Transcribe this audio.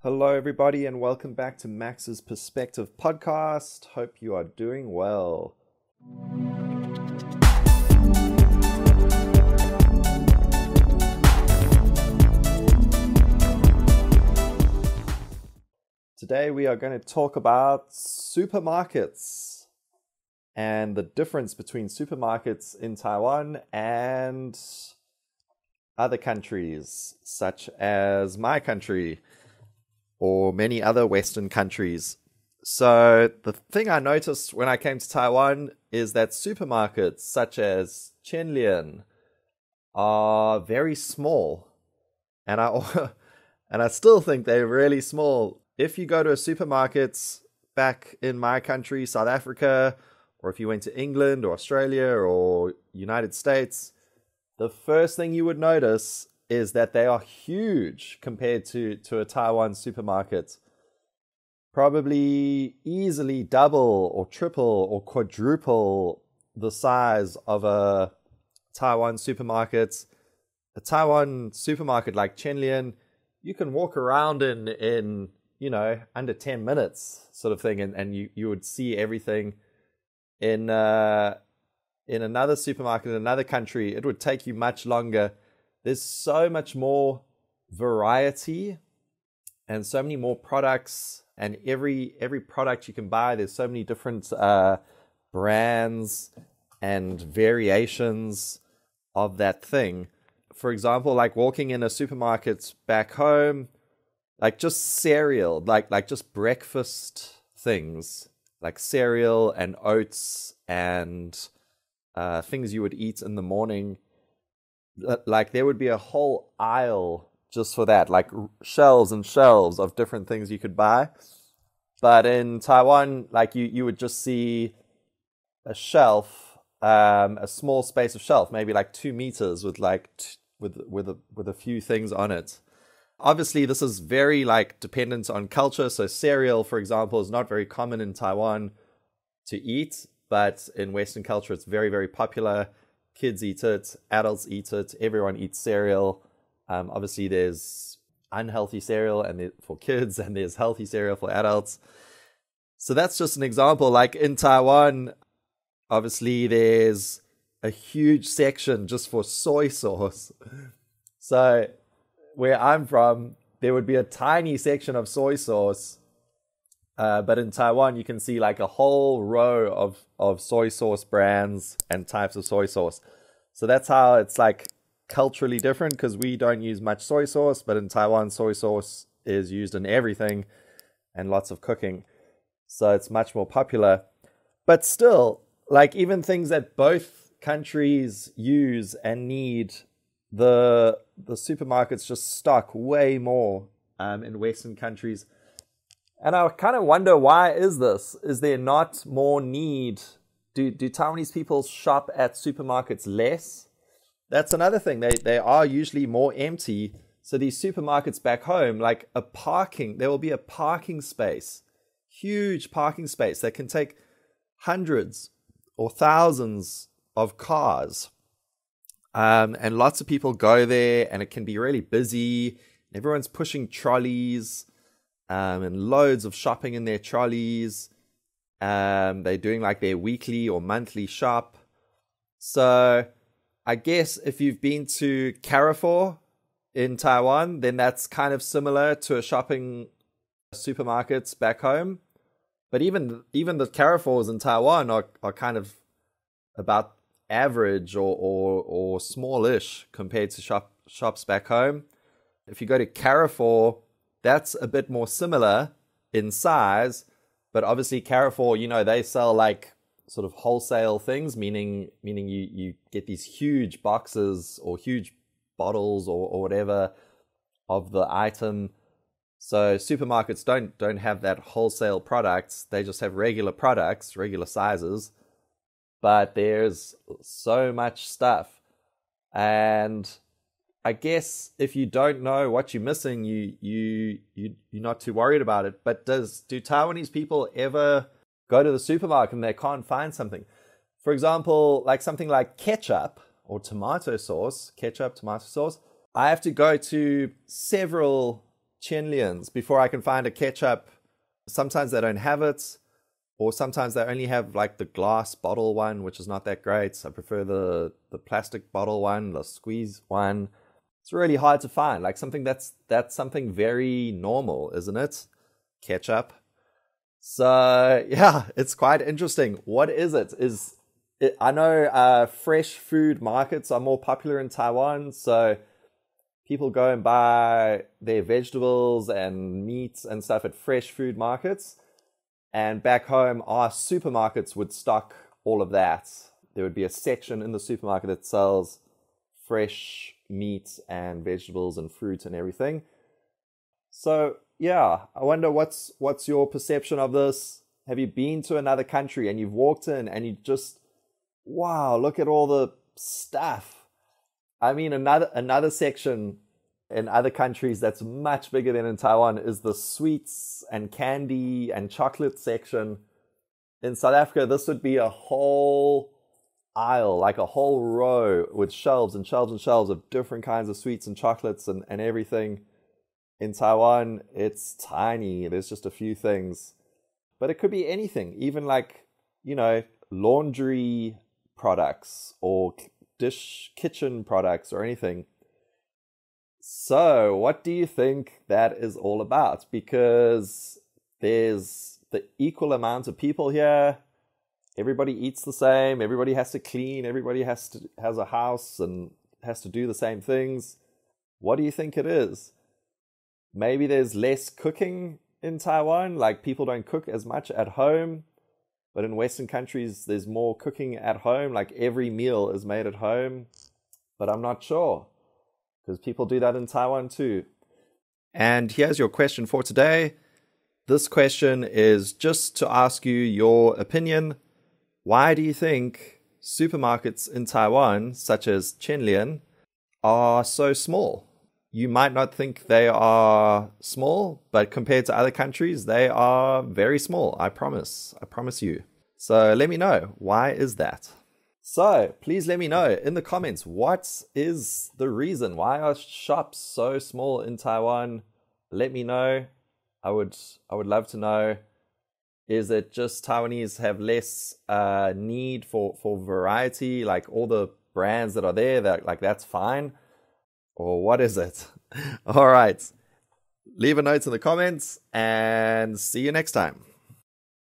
Hello, everybody, and welcome back to Max's Perspective podcast. Hope you are doing well. Today, we are going to talk about supermarkets and the difference between supermarkets in Taiwan and other countries, such as my country or many other Western countries. So the thing I noticed when I came to Taiwan is that supermarkets such as Qianlian are very small. And I still think they're really small. If you go to a supermarket back in my country, South Africa, or if you went to England or Australia or United States, the first thing you would notice is that they are huge compared to a Taiwan supermarket. Probably easily double or triple or quadruple the size of a Taiwan supermarket. A Taiwan supermarket like Qianlian, you can walk around in under 10 minutes sort of thing, and you would see everything. In another supermarket in another country, it would take you much longer. There's so much more variety and so many more products, and every product you can buy, there's so many different brands and variations of that thing. For example, like walking in a supermarket back home, like just cereal, like just breakfast things, like cereal and oats and things you would eat in the morning. Like there would be a whole aisle just for that, like shelves and shelves of different things you could buy. But in Taiwan, like you would just see a shelf, a small space of shelf, maybe like 2 meters with with a few things on it. Obviously, this is very dependent on culture. So cereal, for example, is not very common in Taiwan to eat, but in Western culture, it's very, very popular. Kids eat it, adults eat it, everyone eats cereal. Obviously, there's unhealthy cereal for kids, and there's healthy cereal for adults. So that's just an example. Like in Taiwan, obviously, there's a huge section just for soy sauce. So where I'm from, there would be a tiny section of soy sauce. But in Taiwan, you can see like a whole row of soy sauce brands and types of soy sauce. So that's how it's like culturally different, because we don't use much soy sauce, but in Taiwan, soy sauce is used in everything and lots of cooking. So it's much more popular. But still, like even things that both countries use and need, the supermarkets just stock way more in Western countries. And I kind of wonder, why is this? Is there not more need? Do Taiwanese people shop at supermarkets less? That's another thing. They are usually more empty. So these supermarkets back home, like there will be a parking space, huge parking space that can take hundreds or thousands of cars. And lots of people go there, and it can be really busy. Everyone's pushing trolleys. And loads of shopping in their trolleys. They're doing like their weekly or monthly shop. So I guess if you've been to Carrefour in Taiwan, then that's kind of similar to a shopping supermarkets back home. But even the Carrefours in Taiwan are kind of about average or smallish compared to shops back home. If you go to Carrefour, that's a bit more similar in size, but obviously Carrefour, they sell like sort of wholesale things, meaning you get these huge boxes or huge bottles or whatever of the item. So supermarkets don't have that wholesale products. They just have regular products, regular sizes, but there's so much stuff. And I guess if you don't know what you're missing, you're not too worried about it. But do Taiwanese people ever go to the supermarket and they can't find something? For example, like something like ketchup or tomato sauce. I have to go to several Chenlians before I can find a ketchup. Sometimes they don't have it, or sometimes they only have like the glass bottle one, which is not that great. I prefer the plastic bottle one, the squeeze one. It's really hard to find, like something that's something very normal, isn't it? Ketchup. So yeah, it's quite interesting. What is it? I know fresh food markets are more popular in Taiwan, so people go and buy their vegetables and meats and stuff at fresh food markets. And back home, our supermarkets would stock all of that. There would be a section in the supermarket that sells fresh meat and vegetables and fruit and everything. So yeah, I wonder what's your perception of this? Have you been to another country and you've walked in and you just, wow, look at all the stuff. I mean, another section in other countries that's much bigger than in Taiwan is the sweets and candy and chocolate section. In South Africa, this would be a whole aisle, like a whole row with shelves and shelves and shelves of different kinds of sweets and chocolates and everything. In Taiwan, it's tiny. There's just a few things. But it could be anything, even like, laundry products or kitchen products or anything. So what do you think that is all about? Because there's the equal amount of people here. Everybody eats the same. Everybody has to clean. Everybody has a house and has to do the same things. What do you think it is? Maybe there's less cooking in Taiwan. Like people don't cook as much at home. But in Western countries, there's more cooking at home. Like every meal is made at home. But I'm not sure, because people do that in Taiwan too. And here's your question for today. This question is just to ask you your opinion. Why do you think supermarkets in Taiwan, such as Chenlian, are so small? You might not think they are small, but compared to other countries, they are very small. I promise you. So let me know, why is that? So please let me know in the comments, what is the reason? Why are shops so small in Taiwan? Let me know. I would love to know. Is it just Taiwanese have less need for variety, like all the brands that are there, that's fine? Or what is it? All right. Leave a note in the comments and see you next time.